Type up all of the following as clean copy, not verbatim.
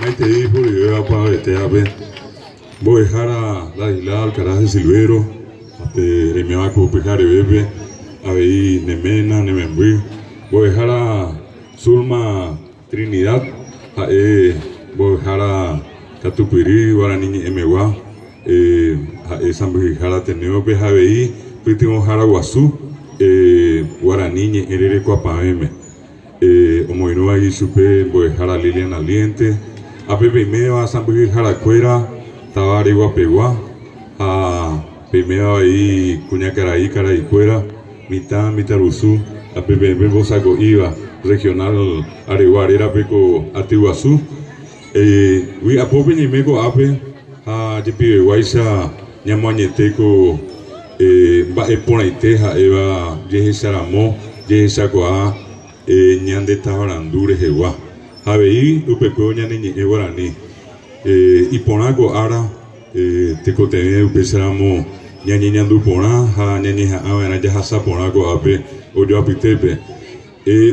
Maite di por idea para este ape. Voy a dejar a la isla Alcaraz de Silvero, a Remeaba Cupejare Bebe, a Veí Nemena, Nemembui. Voy a dejar a Zulma Trinidad, a voy a dejar a Catupiri, Guarani Emewa, a San Bujijara Teneo Bejaveí, Pitimo Jara Guazú, Guarani Erere Coapaeme. Omoinua y supe, voy a dejar a Lilian Aliente, a Pepe Medio a San Bujijara Cuera. Tabari Guapegua, a Pimeo ahí, Cuñacaraí, Caraicuera, Mitaruzú, a PPM Bosaco Iba, regional Areguarera Peco Atiguazú, a Pope ni Meco Ape, a Jepi Guaysa, Ñamuañeteco, va Eponaiteja, Eva, Yeje Saramó, Yeje Sacoa, Ñande Tabarandure, Jeguá, Aveí, Upeco, Ñani, Guaraní. Y ponaco ara tecote upesamo ñañeñandu pona ha ñañeja avena ya hasa ponaco ape oyo apitepe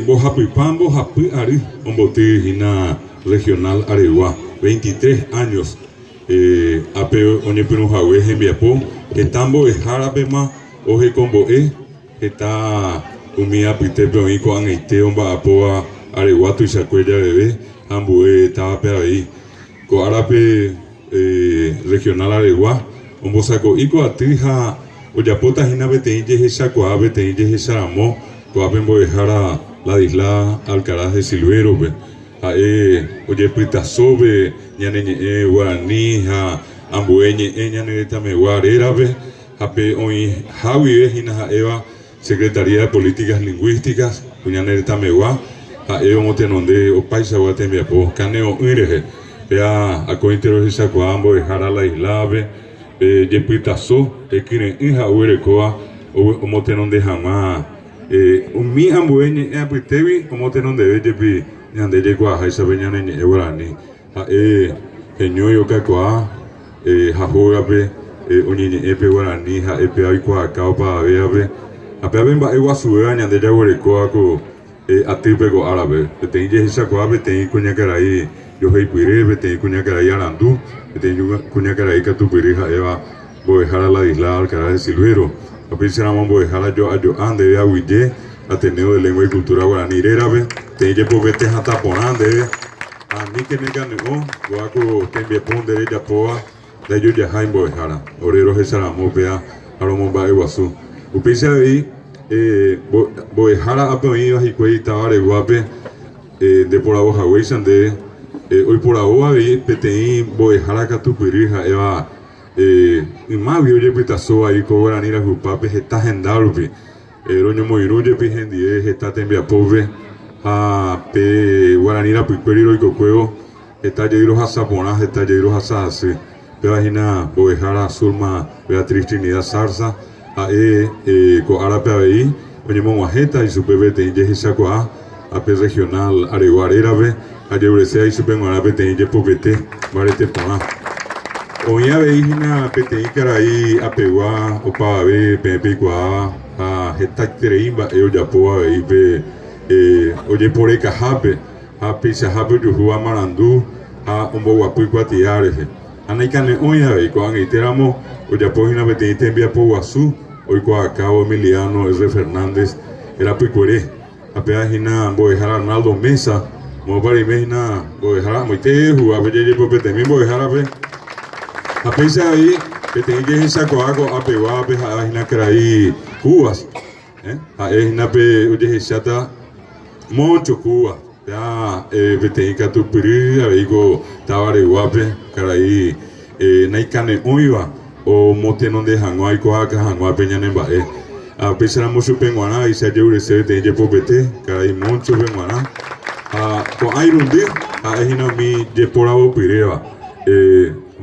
bojapipambo japi ari ombote hina regional Aregua 23 años ape oñepinu jawe hembiapo etambo ejarape ma oje combo está umia apitepe oiko angeite omba apoa Aregua tu isacuella bebé ambue estaba pe ahí Coarape regional Aregua, un bosaco ico atrija, oyapota hina beteñe hesacoa beteñe hesaramo, coapen boejara la isla Alcaraz de Silvero, oye pritasobe, ñaneñe guaraní, ambueñe ñanereta meguarera, ape hoy Javi hina eva Secretaría de Políticas Lingüísticas, ñanereta megua, eo motenonde o paisa guatembiapo, caneo uireje. A cointero esa coambo dejar a la isla yepitazo kine hija urecoa o motenon de jamás mi ambueñe apitevi o motenon de yepi ñande llegua esa beñane eurani geñoyo cacoa jajogape oñeñe epe guarani ja epe aikua cao pa veabe apeaben ba egua suega ñande ya urecoa co atipego árabe teñe esa coabe teñe Cuñacaraí yo soy Pire, tengo Cuñacaraí Arandú, tengo Cuñacaraí Catupiri, Eva, voy a dejar a la isla Alcaraz de Silvero. A pesar de voy a dejar a yo ande a Huille, Ateneo de Lengua y Cultura Guaraní, Erabe, tengo povete a Taponande, a mí que me gane, Guaco, Tembe Pondere, Yapoa, de yo ya Jaime voy a dejar, Orero Gesaramo, Pea, Aromomba de Guazú. Upisa ahí, voy a dejar a Peoíba y Cueita, Areguape, de por la hoja Huizande. Hoy por ahora PTI voy a dejar a Catupirija Eva y más vio yo pitazo ahí cobran ir a Jupape está agendado roño moiruye pigendie está tembia pobre a pe guaranira piperiro y cocuego está lleiro a saponas está lleiro a sase pero imagina voy a dejar a Zulma Beatriz Trinidad Zarza a co árape ahí oye monajeta y su PBT y sacoa a pe regional Areguarera ve Ayebresea y Supenguara Peteñe Popete, Barete Pona. Hoy a Veijina Peteñe Caraí, Apegua, Opabe, Pepe Gua, a Getactereimba, Eoyapoa, Veipe, Oye Poreca Jape, a Pisa Jape, Yuhua Marandú, a Umboguapu Guatiareje. Anaicane hoy a Veico, Aniteramo, Oyapojina Peteñe Tembia Poguazú, hoy Coacao Emiliano, R. Fernández, era Picuere, a Peajina, Boejar Arnaldo Mesa. Mo para imagina voy a dejar a moite jugar belle por también voy a dejar a ver a pensar ahí que tengo que esa coago a pegar a hina caraí cubas a hina pe oye chata mucho cuba ya tengo que tu piri a digo tabare guape caraí naikane oiva o motenon de hanguay coaca hanguay peñanen bae a pesar mucho penguana y se lleve ese tengo por pete caraí mucho penguana con Airundi, a Ejina mi Yeporabo Pireva.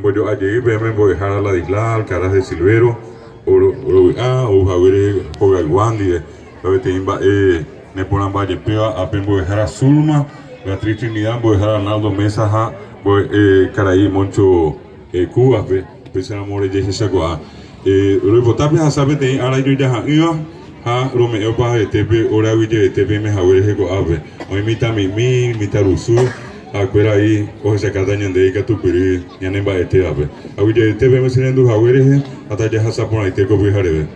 Voy a llegar, voy a dejar a la isla Alcaraz de Silvero, o Javier Hogalwandi, a ver, Timba, Nepolan Valle Peva, a voy a dejar a Zulma, Beatriz Trinidad, voy a dejar a Arnaldo Mesa, voy a Caraí, Moncho, Cuba, Pesar Amores, Yesacoa. Reportaje a saber, ahora yo ya iba. Romeo para tepe ora wije tepe me hawer he go ave o imita mimi Mitaruzú acuera ahí, coge se cata ñande que tu piri, ñane ba este ape. Aguye te vemos en tu jawere, hasta ya hasa por ahí te copijarebe.